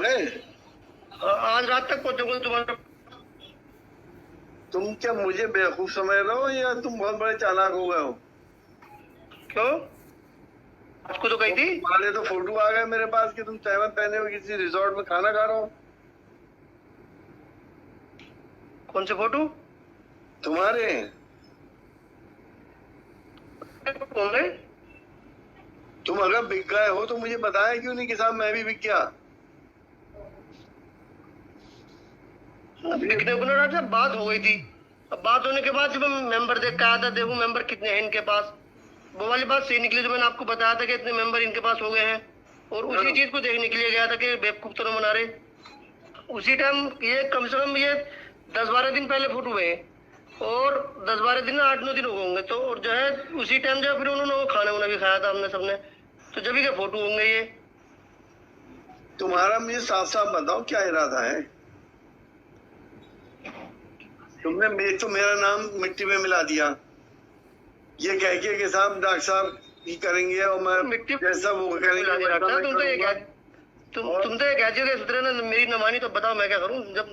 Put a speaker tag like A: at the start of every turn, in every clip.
A: गए?
B: आज रात तक पहुंचूंगा तुम्हारा।
A: तुम क्या मुझे बेवकूफ समझ रहे हो या तुम बहुत बड़े चालाक हो गए हो?
B: क्यों? आपको तो कही थी।
A: तुम्हारे तो फोटो आ गए मेरे पास कि तुम तहमत पहने हुए किसी रिजॉर्ट में खाना खा रहे हो।
B: कौन से फोटो?
A: तुम्हारे।
B: कौन है?
A: तुम अगर बिक गए हो तो मुझे बताया क्यों नहीं कि साहब मैं भी बिक गया?
B: बिकने को ना था, बात हो गई थी। अब बात होने के बाद जब मैं मेंबर देख के आया था, देखूं मेंबर कितने हैं इनके पास, वो वाली बात सही निकली। तो मैंने आपको बताया था कि इतने मेंबर इनके पास हो गए हैं, और उसी चीज को देखने के लिए गया था कि बेवकूफ तो न बना रहे। उसी टाइम ये कम से कम ये 10-12 दिन पहले फोटो हुए, और 10-12 दिन 8-9 दिन हो गए होंगे। तो और जो है उसी टाइम जो फिर उन्होंने वो खाना वाना भी खाया था हमने सबने, तो जब के फोटो होंगे ये।
A: तुम्हारा मुझे साफ साफ बताओ क्या इरादा है? तुमने तो मेरा नाम मिट्टी में मिला दिया, ये कह के कि साहब डॉक्टर साहब ये करेंगे और मैं
B: मिट्टी
A: जैसा वो करेंगे।
B: तुम तो ये कहती हो कि सुधरे ने मेरी न मानी, तो बताओ मैं क्या करूं? जब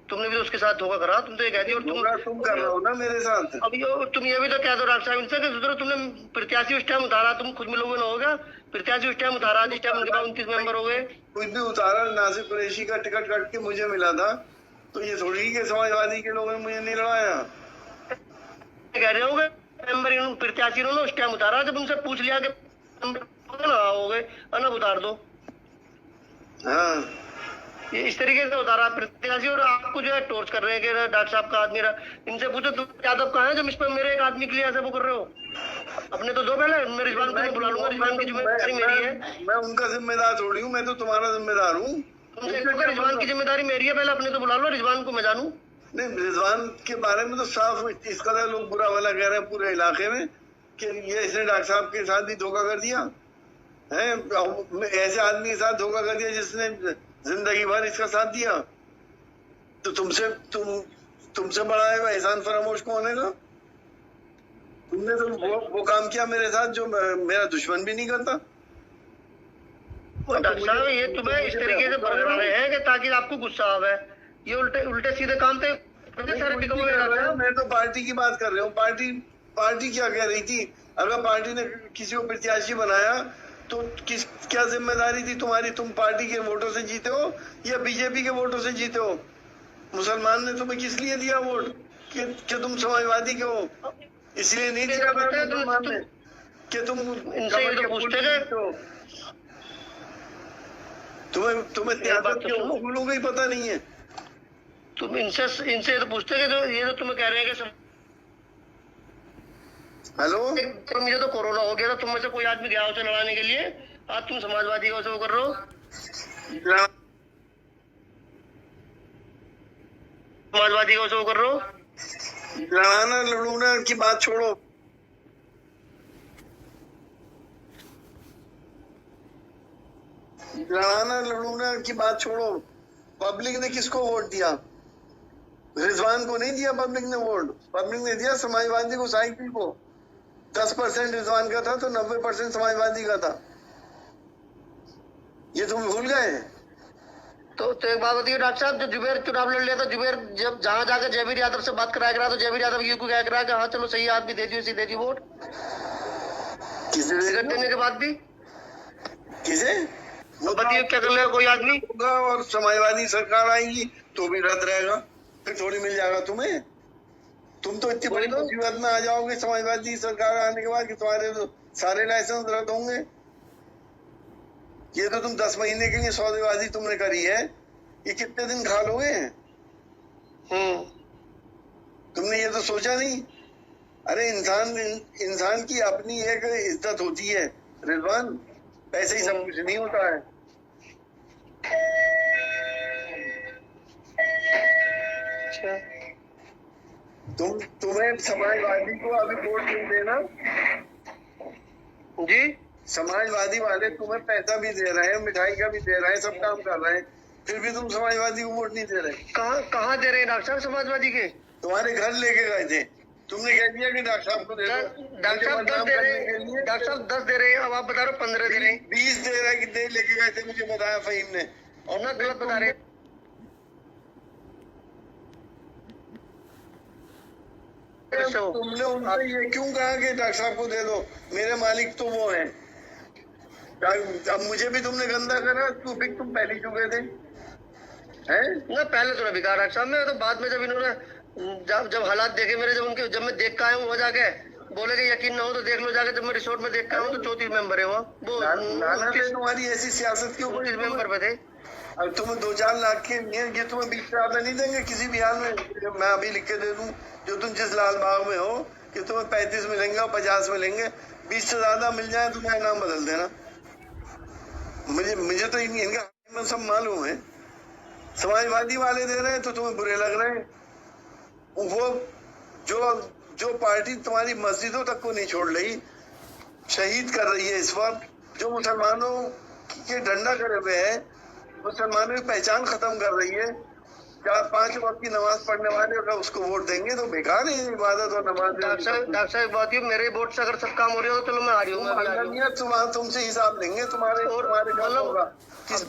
B: तुमने भी तो उसके साथ धोखा करा, तुम तो ये कहती हो। और
A: तुम कर रहे हो ना मेरे साथ।
B: अब तुम ये भी तो कह दो डॉक्टर साहब इनसे कि सुधरो, तुमने प्रत्याशी उस टाइम उतारा, तुम खुद मिलोगे ना, होगा प्रत्याशी उस टाइम उतारा, जिस टाइम उनके पास 29 मेंबर हो गए।
A: कुछ भी उतारा, नासिर कुरैशी का टिकट कट के मुझे मिला था, तो ये थोड़ी कि समाजवादी के लोगों ने मुझे नहीं लड़ाया।
B: कह रहे होगे मेंबर प्रत्याशी इन्होंने उस टाइम उतारा, जब उनसे पूछ लिया कि हो गए अनब उतार दो।
A: हाँ,
B: ये इस तरीके से उतारा प्रत्याशी, और आपको जो है टॉर्च कर रहे हैं कि डॉक्टर साहब का आदमी रहा। इनसे पूछो तुम यादव कहाँ है जब इस पर मेरे एक आदमी के लिए ऐसा वो कर रहे हो? अपने तो दो पहले, मैं रिजवान को बुला लूंगा, रिजवान की जिम्मेदारी मेरी है।
A: मैं उनका जिम्मेदार थोड़ी हूँ, मैं तो तुम्हारा जिम्मेदार हूँ।
B: तुमसे रिजवान की जिम्मेदारी मेरी है, पहले अपने तो बुला लो, रिजवान को मैं जानू।
A: नहीं, रिजवान के बारे में तो साफ इस कदर लोग बुरा भला कह रहे हैं पूरे इलाके में कि ये इसने डॉक्टर साहब के साथ भी धोखा कर दिया है, ऐसे आदमी के साथ धोखा कर दिया जिसने जिंदगी भर इसका साथ दिया। तो तुमसे बड़ा है एहसान फरामोश कौन है? तुमने तो वो काम किया मेरे साथ जो मेरा दुश्मन भी नहीं करता।
B: डॉक्टर साहब ये तुम्हें इस तरीके से भड़क रहे हैं कि ताकि आपको गुस्सा आवे, ये उल्टे सीधे काम पे
A: मैं तो पार्टी की बात कर रहा हूँ। पार्टी क्या कह रही थी? अगर पार्टी ने किसी को प्रत्याशी बनाया तो क्या जिम्मेदारी थी तुम्हारी? तुम पार्टी के वोटों से जीते हो या बीजेपी के वोटों से जीते हो? मुसलमान ने तुम्हें किस लिए दिया वोट? कि तुम समाजवादी के हो, इसलिए नहीं दिया मुसलमान ने कि तुम पूछते गए। तुम्हें सियासत के उसूलों का ही पता नहीं है।
B: तुम इनसे तो पूछते कि जो ये तो तुम्हें कह रहे हैं कि
A: हेलो,
B: मुझे तो कोरोना हो गया था, तुम में से कोई आदमी गया उसे लड़ाने के लिए, आज तुम समाजवादी को वो कर रहे हो। समाजवादी को वो कर रहे हो।
A: लड़ाना लड़ूना की बात छोड़ो, लड़ाना लड़ूना की बात छोड़ो। पब्लिक ने किसको वोट दिया? रिजवान को नहीं दिया पब्लिक ने वोट, पब्लिक ने दिया समाजवादी को, साइकिल को। 10% रिजवान का था तो 90% समाजवादी का था। ये तुम भूल गए?
B: तो एक बात बताइए डॉक्टर साहब, जो जुबेर चुनाव लड़ लिया था, जुबेर जब जहां जाकर जयवीर यादव से बात कराया गया तो जयवीर यादव ये को क्या करा कि हाँ चलो सही आदमी दे दियो, दे दी वोट किसे देने के बाद भी।
A: किसे
B: बताइए क्या कर लेगा कोई आदमी?
A: और समाजवादी सरकार आएगी तो भी रद्द रहेगा, फिर थोड़ी मिल जाएगा तुम्हें। तुम तो इतनी बड़ी मुसीबत में आ जाओगे समाजवादी सरकार आने के बाद कि तुम्हारे तो सारे लाइसेंस रद्द होंगे। ये तो तुम 10 महीने के लिए सौदेबाजी तुमने करी है, ये कितने दिन खा लोगे? तुमने ये तो सोचा नहीं। अरे इंसान की अपनी एक इज्जत होती है रिजवान, ऐसे ही सब कुछ नहीं होता है। तुम्हें समाजवादी को अभी वोट नहीं देना
B: जी।
A: समाजवादी वाले तुम्हें पैसा भी दे रहे हैं, मिठाई का भी दे रहे हैं, सब काम कर रहे हैं, फिर भी तुम समाजवादी को वोट नहीं दे रहे।
B: कहाँ दे रहे हैं डॉक्टर साहब समाजवादी के?
A: तुम्हारे घर लेके गए थे, तुमने कह दिया कि डॉक्टर साहब को दे दो।
B: डॉक्टर साहब 10 दे रहे हैं, डॉक्टर साहब 10 दे रहे हैं, अब आप बता रहे हो 15 दे रहे हैं।
A: 20 दे रहे कि लेके गए थे, मुझे बताया फहीम ने
B: और ना गलत बता रहे।
A: तुमने उनसे ये क्यों कहा कि डॉक्टर साहब को दे दो, मेरे मालिक तो वो हैं। अब मुझे भी तुमने गंदा करा, तुम पहले चुके थे हैं?
B: ना पहले तो बिगाड़ डॉक्टर साहब, मैं तो बाद में जब इन्होंने जब हालात देखे मेरे, जब मैं देख के आया हूँ, वो जाके बोले कि यकीन ना हो तो देख लो जाके, जब मैं रिसोर्ट में देख के आया हूँ तो 34 मेंबर है वो
A: तुम्हारी ऐसी सियासत क्यों?
B: 29 मेंबर पे थे।
A: अब तुम्हें 2-4 लाख के ये तुम्हें 20 से ज्यादा नहीं देंगे किसी भी हाल में। मैं अभी लिख के दे दूं, जो तुम जिस लाल बाग में हो कि तुम्हें 35 मिलेंगे और 50 मिलेंगे, 20 से ज्यादा मिल जाए तो मेरा नाम बदल देना। मुझे तो इनका सब मालूम है। समाजवादी वाले दे रहे हैं तो तुम्हें बुरे लग रहे हैं। वो जो पार्टी तुम्हारी मस्जिदों तक को नहीं छोड़ रही, शहीद कर रही है इस वक्त, जो मुसलमानों के डंडा करे हुए है, मुसलमानों की पहचान खत्म कर रही है, 4-5 वक्त की नमाज पढ़ने वाले अगर उसको वोट देंगे तो बेकार है इबादत और नमाज।
B: डॉक्टर साहब बात है, मेरे वोट से अगर सब काम हो रहा हो तो चलो मैं आ रही हूँ,
A: तुमसे हिसाब लेंगे तुम्हारे
B: मतलब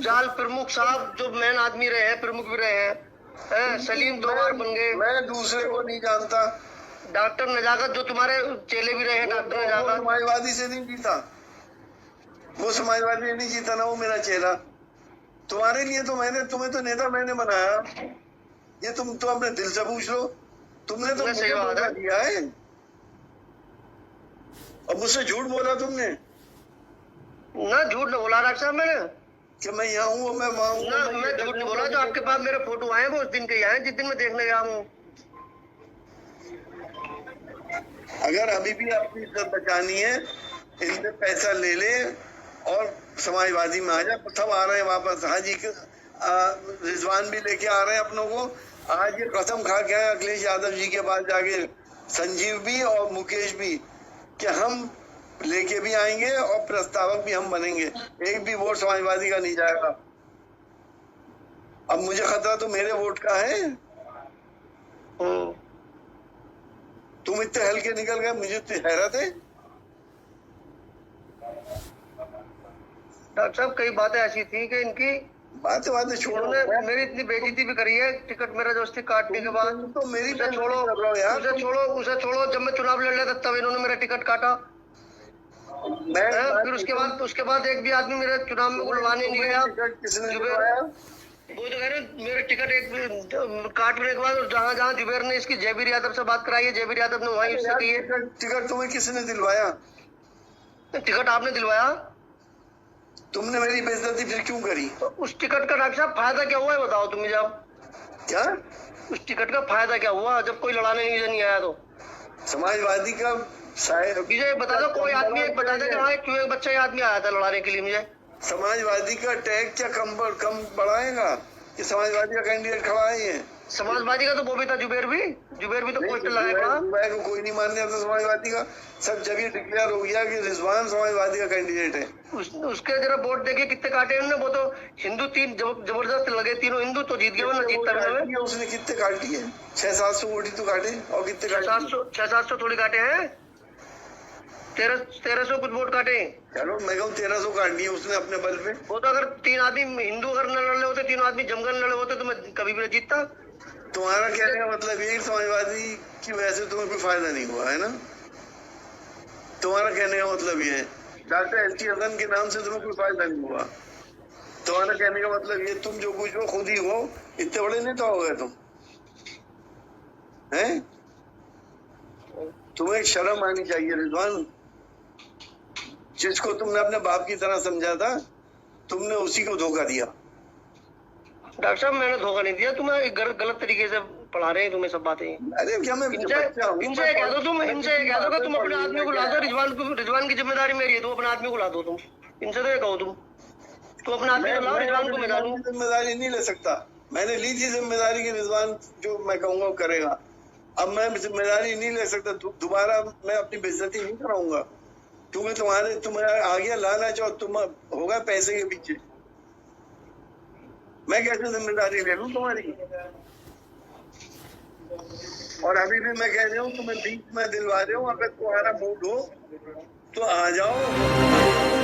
B: जाल प्रमुख साहब जो मेन आदमी रहे हैं, प्रमुख भी रहे हैं, सलीम 2 बार बन गए।
A: मैं दूसरे को नहीं जानता।
B: डॉक्टर नजाकत जो तुम्हारे चेले भी रहे हैं, डॉक्टर नजाकत
A: समाजवादी से नहीं जीता, वो समाजवादी नहीं जीता ना, वो मेरा चेला। तुम्हारे लिए तो तुम्हें तो नेता मैंने बनाया, ये तुम तो अपने दिल से पूछ लो। तुमने तो मुझे धोखा दिया है और मुझसे झूठ बोला तुमने।
B: ना झूठ नहीं बोला डॉक्टर साहब मैंने
A: कि मैं यहाँ हूँ, मैं वहाँ हूँ।
B: ना मैं झूठ नहीं बोला, जो आपके पास मेरे फोटो आए वो उस दिन के आए जिस दिन मैं देखने गया हूँ।
A: अगर अभी भी अपनी इज्जत बचानी है, इनसे पैसा ले ले और समाजवादी में आ जा। सब आ रहे हैं वापस, हाजी रिजवान भी लेके आ रहे हैं अपनों को। आज ये कसम खा के आए अखिलेश यादव जी के पास जाके, संजीव भी और मुकेश भी, कि हम लेके भी आएंगे और प्रस्तावक भी हम बनेंगे, एक भी वोट समाजवादी का नहीं जाएगा। अब मुझे खतरा तो मेरे वोट का है। तुम इतने हल्के निकल गए, मुझे तो हैरत है।
B: डॉक्टर साहब कई बातें ऐसी थी कि इनकी
A: बातें छोड़ो,
B: मेरी इतनी बेइज्जती भी करी है, टिकट मेरा दोस्ती काटने के बाद।
A: तो मेरी
B: उसे छोड़ो, जब मैं चुनाव लड़ रहा था तब इन्होंने मेरा टिकट काटा। फिर उसके बाद एक भी आदमी मेरे चुनाव में बुलवाने नहीं गया। वो जो है ना, मेरे टिकट एक काटने के बाद जहाँ जुबेर ने इसकी जयवीर यादव से बात कराई है, जयवीर यादव ने वहीं उससे की है।
A: टिकट तुम्हें किसने दिलवाया?
B: टिकट आपने दिलवाया।
A: तुमने मेरी बेइज्जती फिर क्यों करी?
B: तो उस टिकट का डॉक्टर साहब फायदा क्या हुआ है बताओ तुम मुझे। आप
A: क्या
B: उस टिकट का फायदा क्या हुआ जब कोई लड़ाने नहीं आया? तो
A: समाजवादी का
B: मुझे बता दो, कोई आदमी एक बता दे कि हाँ क्यों एक बच्चा आदमी आया था लड़ाने के लिए। मुझे
A: समाजवादी का टैग क्या कम बढ़ाएगा कि समाजवादी का कैंडिडेट खड़ा है? ये
B: समाजवादी का तो वो भी था, जुबेर भी तो पोस्टर लगाया।
A: जुबैर को कोई नहीं मानने आता समाजवादी का। सब जगह डिक्लेयर हो गया कि रिजवान समाजवादी का कैंडिडेट है।
B: उसके जरा वोट देखिए कितने काटे उन्होंने। वो तो हिंदू 3 जबरदस्त लगे, तीनों हिंदू तो जीत गए, ना जीतता भी।
A: उसने कितने काटी है? 600-700 वोट ही तो काटे। और कितने
B: 600-700 थोड़ी काटे हैं, 1300 कुछ वोट काटे।
A: चलो मैं कहूँ 1300 काट दिए उसने अपने बल पे।
B: वो तो अगर 3 आदमी हिंदू अगर न लड़ रहे होते, 3 आदमी जमगन लड़े होते तो मैं कभी भी जीतता।
A: तुम्हारा कहने का मतलब ये समाजवादी की वजह से तुम्हें कोई फायदा नहीं हुआ है ना? तुम्हारा कहने का मतलब ये है डॉक्टर एस.टी. हसन के नाम से तुम्हें कोई फायदा नहीं हुआ। तुम्हारा कहने का मतलब ये, तुम जो कुछ हो खुद ही हो, इतने बड़े नेता हो गए तुम हैं। तुम्हें एक शर्म आनी चाहिए रिजवान। जिसको तुमने अपने बाप की तरह समझा था, तुमने उसी को धोखा दिया।
B: डॉक्टर साहब मैंने धोखा नहीं दिया, तुम्हें गलत तरीके से पढ़ा रहे हैं तुम्हें सब बातें।
A: अरे क्या मैं
B: इनसे कह दो कि तुम अपने आदमी को ला दो। रिजवान की जिम्मेदारी मेरी है, तुम अपने आदमी को ला दो। तुम इनसे तो ये कहो तुम अपने आदमी को लाओ, रिजवान को मैं डालूं।
A: जिम्मेदारी नहीं ले सकता। मैंने ली थी जिम्मेदारी की रिजवान जो मैं कहूँगा करेगा। अब मैं जिम्मेदारी नहीं ले सकता। दोबारा मैं अपनी बेइज्जती नहीं कराऊंगा, क्योंकि तुम्हारे आ गया लालच और तुम होगा पैसे के पीछे। मैं कैसे जिम्मेदारी ले लूं तुम्हारी? और अभी भी मैं कह रहा हूँ तुम्हें बीच में दिलवा रहा हूँ, अगर तुम्हारा मूड हो तो आ जाओ।